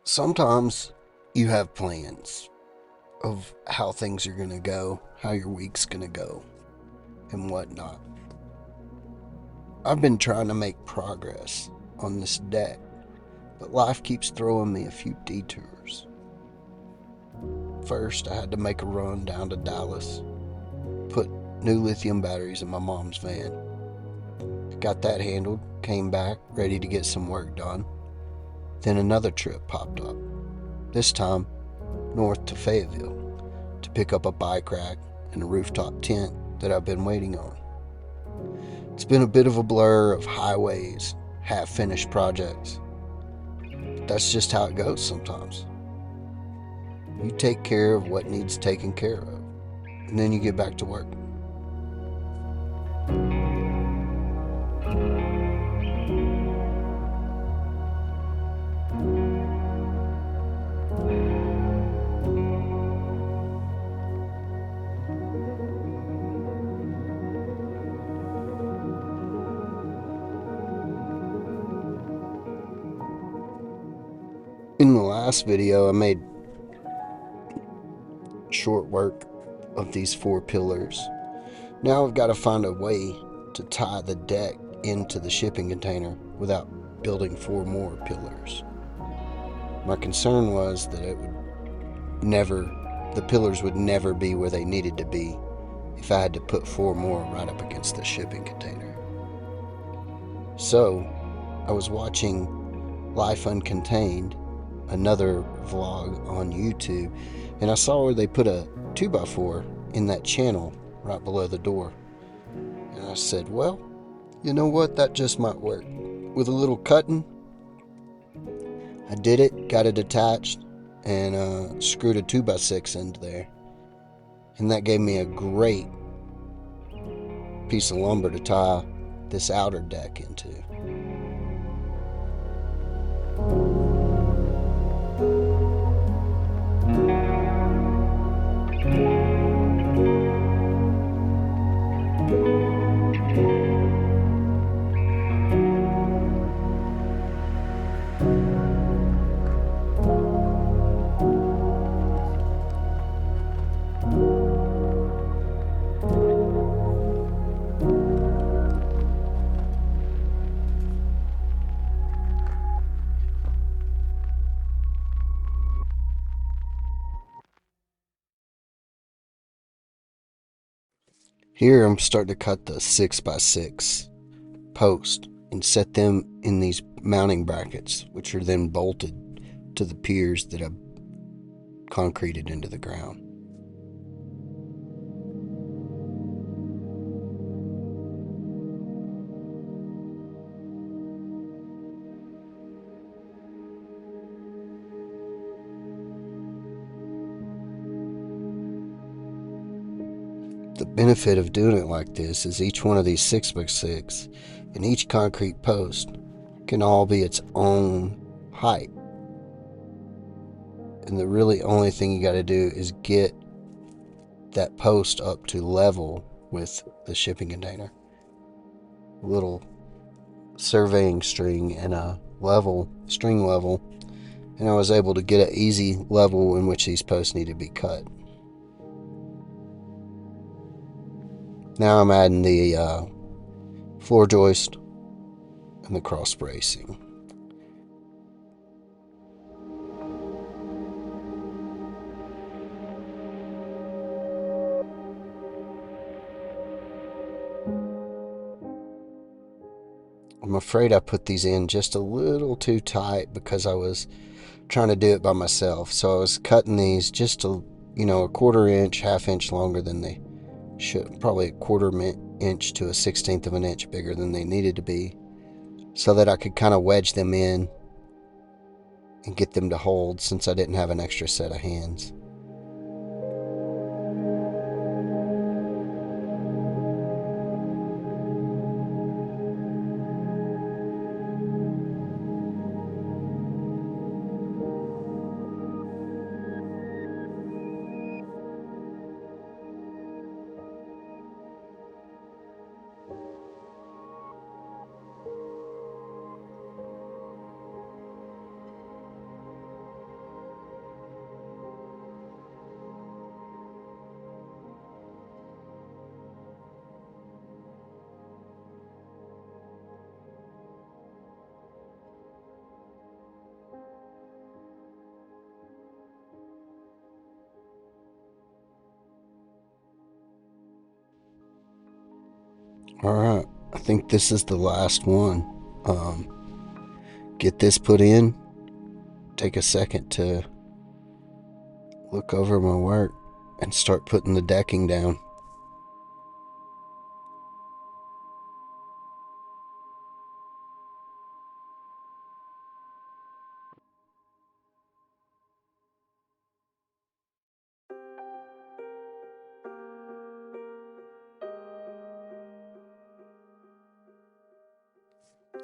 Sometimes you have plans of how things are going to go, how your week's going to go, and whatnot. I've been trying to make progress on this deck, but life keeps throwing me a few detours. First, I had to make a run down to Dallas, put new lithium batteries in my mom's van. Got that handled, came back, ready to get some work done. Then another trip popped up, this time north to Fayetteville, to pick up a bike rack and a rooftop tent that I've been waiting on. It's been a bit of a blur of highways, half-finished projects. But that's just how it goes sometimes. You take care of what needs taken care of, and then you get back to work. In the last video, I made short work of these 4 pillars. Now I've got to find a way to tie the deck into the shipping container without building 4 more pillars. My concern was that the pillars would never be where they needed to be if I had to put 4 more right up against the shipping container. So I was watching Life Uncontained, another vlog on YouTube, and I saw where they put a 2x4 in that channel right below the door. And I said, well, you know what, that just might work. With a little cutting, I did it, got it attached, and screwed a 2x6 into there. And that gave me a great piece of lumber to tie this outer deck into. Here I'm starting to cut the 6x6 post and set them in these mounting brackets, which are then bolted to the piers that I've concreted into the ground. The benefit of doing it like this is each one of these 6x6 and each concrete post can all be its own height. And the really only thing you got to do is get that post up to level with the shipping container. A little surveying string and a string level, and I was able to get an easy level in which these posts need to be cut. Now I'm adding the floor joist and the cross bracing. I'm afraid I put these in just a little too tight because I was trying to do it by myself. So I was cutting these just a quarter inch, half inch longer than they should, probably a quarter inch to a 1/16 of an inch bigger than they needed to be, so that I could kind of wedge them in and get them to hold since I didn't have an extra set of hands. Alright, I think this is the last one. Get this put in, take a second to look over my work, and start putting the decking down.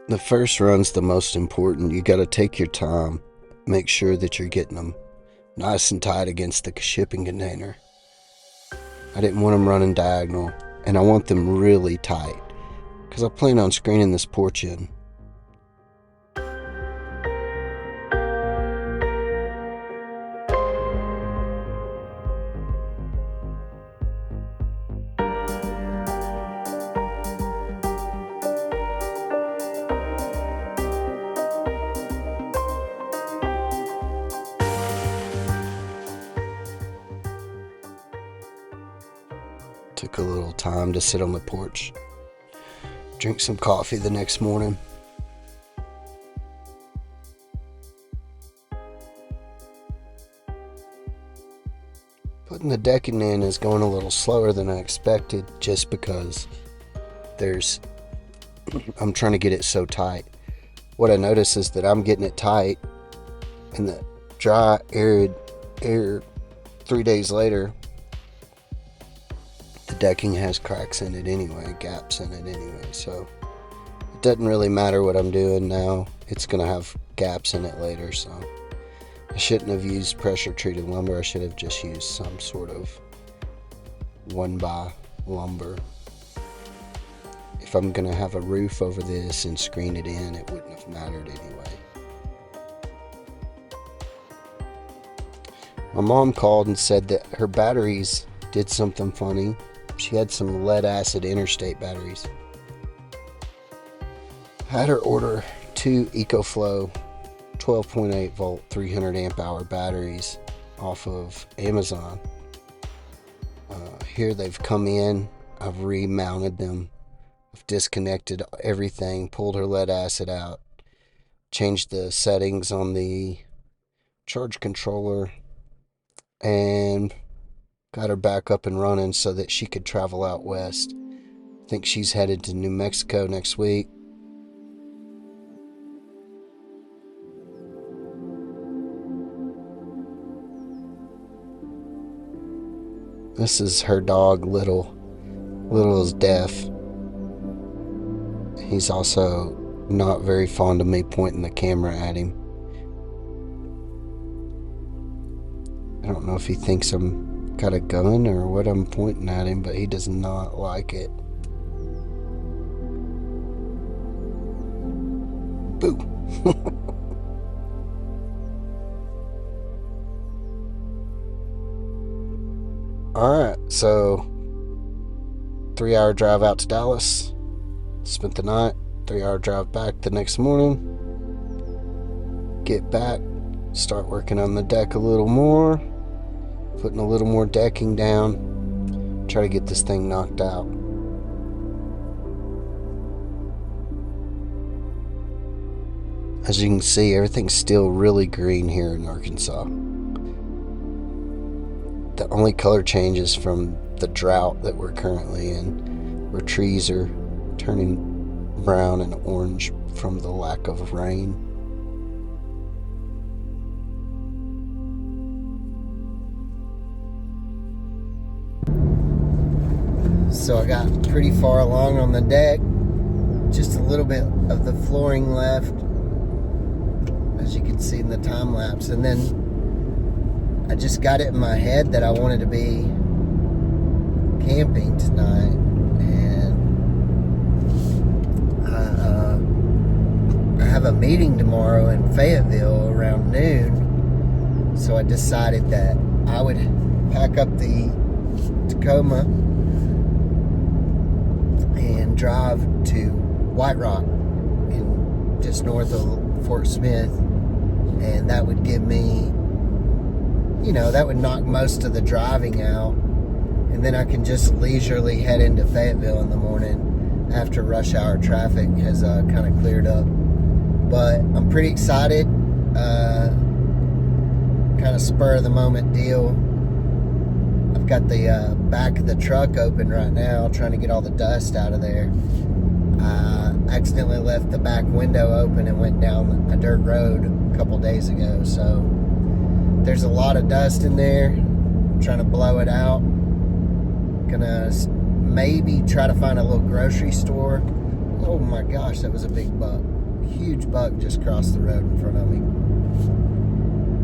The first run's the most important. You got to take your time, make sure that you're getting them nice and tight against the shipping container. I didn't want them running diagonal, and I want them really tight because I plan on screening this porch in. Took a little time to sit on the porch, drink some coffee the next morning. Putting the decking in is going a little slower than I expected just because I'm trying to get it so tight. What I notice is that I'm getting it tight, and the dry, arid air 3 days later, the decking has cracks in it anyway, gaps in it anyway, so it doesn't really matter what I'm doing now. It's going to have gaps in it later, so I shouldn't have used pressure treated lumber. I should have just used some sort of 1x lumber. If I'm going to have a roof over this and screen it in, it wouldn't have mattered anyway. My mom called and said that her batteries did something funny. She had some lead acid interstate batteries. Had her order 2 EcoFlow 12.8 volt 300 amp hour batteries off of Amazon. Here they've come in. I've remounted them. I've disconnected everything, pulled her lead acid out, changed the settings on the charge controller, and got her back up and running so that she could travel out west. I think she's headed to New Mexico next week. This is her dog, Little. Little is deaf. He's also not very fond of me pointing the camera at him. I don't know if he thinks I'm got a gun or what I'm pointing at him, but he does not like it. Boo! Alright, so 3-hour drive out to Dallas. Spent the night. 3-hour drive back the next morning. Get back, start working on the deck a little more, putting a little more decking down, try to get this thing knocked out. As you can see, everything's still really green here in Arkansas. The only color change is from the drought that we're currently in, where trees are turning brown and orange from the lack of rain. So I got pretty far along on the deck, just a little bit of the flooring left, as you can see in the time lapse, and then I just got it in my head that I wanted to be camping tonight, and I have a meeting tomorrow in Fayetteville around noon, so I decided that I would pack up the Tacoma and drive to White Rock, just north of Fort Smith, and that would give me, that would knock most of the driving out, and then I can just leisurely head into Fayetteville in the morning after rush hour traffic has kind of cleared up. But I'm pretty excited. Kind of spur of the moment deal. I've got the back of the truck open right now, trying to get all the dust out of there. I accidentally left the back window open and went down a dirt road a couple days ago, so there's a lot of dust in there. I'm trying to blow it out. Gonna maybe try to find a little grocery store. Oh my gosh, that was a big buck. Huge buck just crossed the road in front of me.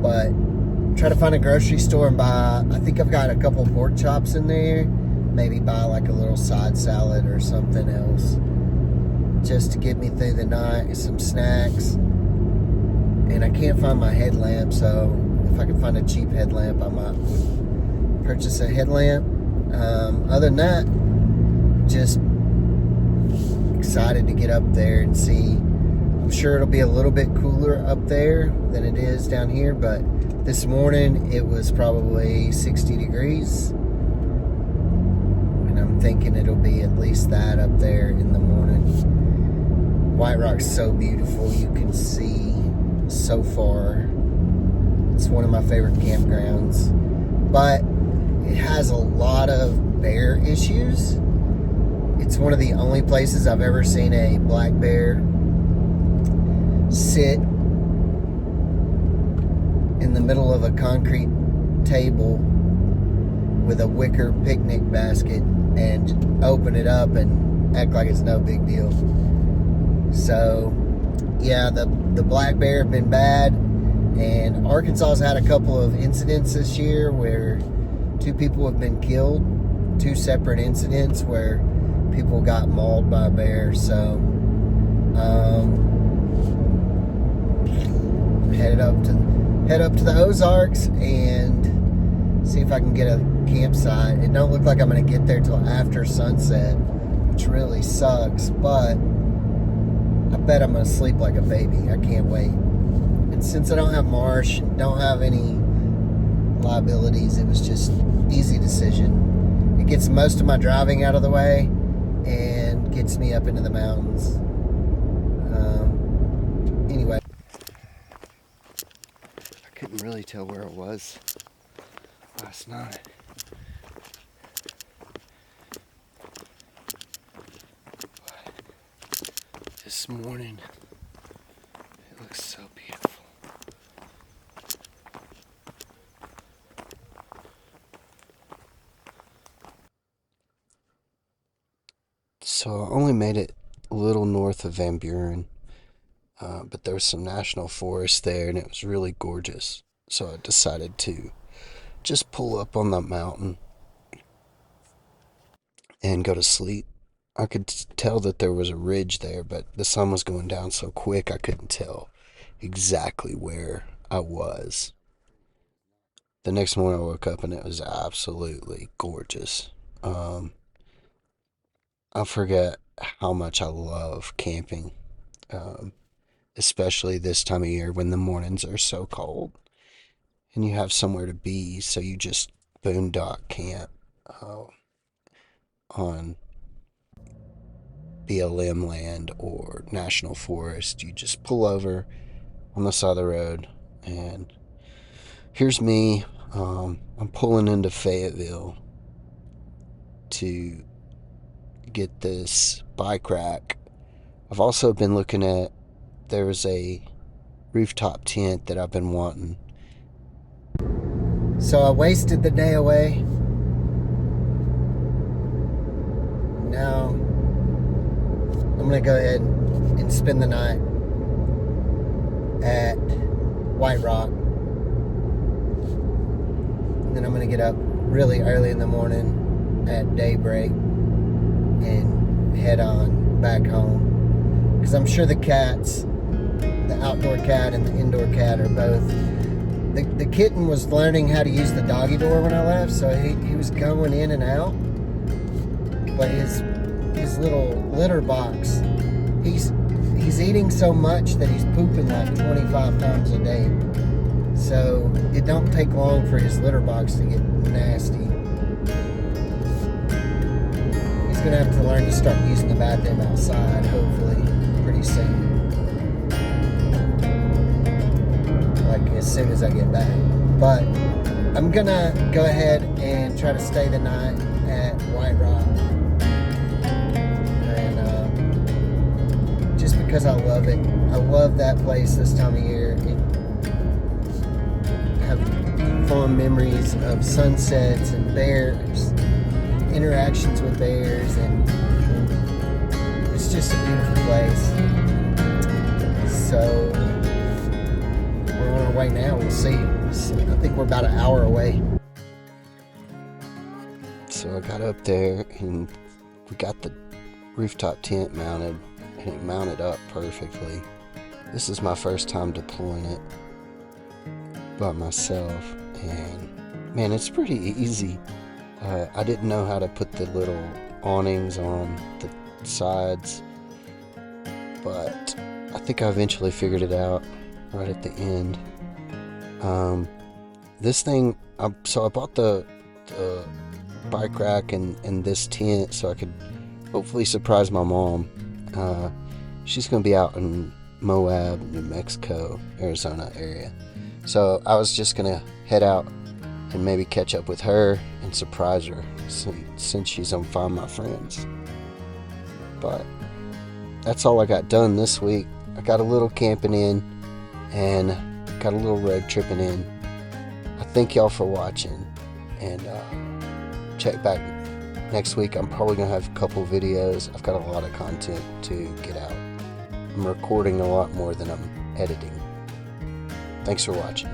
But try to find a grocery store and buy, I think I've got a couple pork chops in there. Maybe buy like a little side salad or something else, just to get me through the night, some snacks. And I can't find my headlamp, so if I can find a cheap headlamp, I might purchase a headlamp. Other than that, just excited to get up there and see. I'm sure it'll be a little bit cooler up there than it is down here, but this morning it was probably 60 degrees. And I'm thinking it'll be at least that up there in the morning. White Rock's so beautiful, you can see so far. It's one of my favorite campgrounds, but it has a lot of bear issues. It's one of the only places I've ever seen a black bear sit in the middle of a concrete table with a wicker picnic basket and open it up and act like it's no big deal. So yeah, the black bear have been bad, and Arkansas's had a couple of incidents this year where 2 people have been killed. 2 separate incidents where people got mauled by a bear. So head up to the Ozarks and see if I can get a campsite. It don't look like I'm going to get there till after sunset, which really sucks, but I bet I'm going to sleep like a baby. I can't wait. And since I don't have marsh, don't have any liabilities, it was just easy decision. It gets most of my driving out of the way and gets me up into the mountains. Anyway, I couldn't really tell where it was last night. But this morning, it looks so beautiful. So I only made it a little north of Van Buren, but there was some national forest there, and it was really gorgeous. So I decided to just pull up on the mountain and go to sleep. I could tell that there was a ridge there, but the sun was going down so quick I couldn't tell exactly where I was. The next morning I woke up and it was absolutely gorgeous. I forget how much I love camping, especially this time of year when the mornings are so cold and you have somewhere to be, so you just boondock camp on BLM land or national forest. You just pull over on the side of the road, and here's me. I'm pulling into Fayetteville to get this bike rack. I've also been looking at, there's a rooftop tent that I've been wanting. So I wasted the day away. Now I'm gonna go ahead and spend the night at White Rock. And then I'm gonna get up really early in the morning at daybreak and head on back home, because I'm sure the cats, the outdoor cat and the indoor cat, are both, the kitten was learning how to use the doggy door when I left, so he was going in and out, but his little litter box, he's eating so much that he's pooping like 25 times a day, so it don't take long for his litter box to get nasty. He's gonna have to learn to start using the bathroom outside, hopefully, pretty soon. Like as soon as I get back. But I'm gonna go ahead and try to stay the night at White Rock. And just because I love it. I love that place this time of year. Have fond memories of sunsets and bears, interactions with bears, and it's just a beautiful place. So we're on our way now. We'll see. I think we're about an hour away. So I got up there and we got the rooftop tent mounted, and it mounted up perfectly. This is my first time deploying it by myself, and man, it's pretty easy. I didn't know how to put the little awnings on the sides, but I think I eventually figured it out right at the end. This thing, so I bought the bike rack and this tent so I could hopefully surprise my mom. She's going to be out in Moab, New Mexico, Arizona area. So I was just going to head out and maybe catch up with her and surprise her since she's on Find My Friends. But that's all I got done this week. I got a little camping in and got a little road tripping in. I thank y'all for watching, and check back next week. I'm probably going to have a couple videos. I've got a lot of content to get out. I'm recording a lot more than I'm editing. Thanks for watching.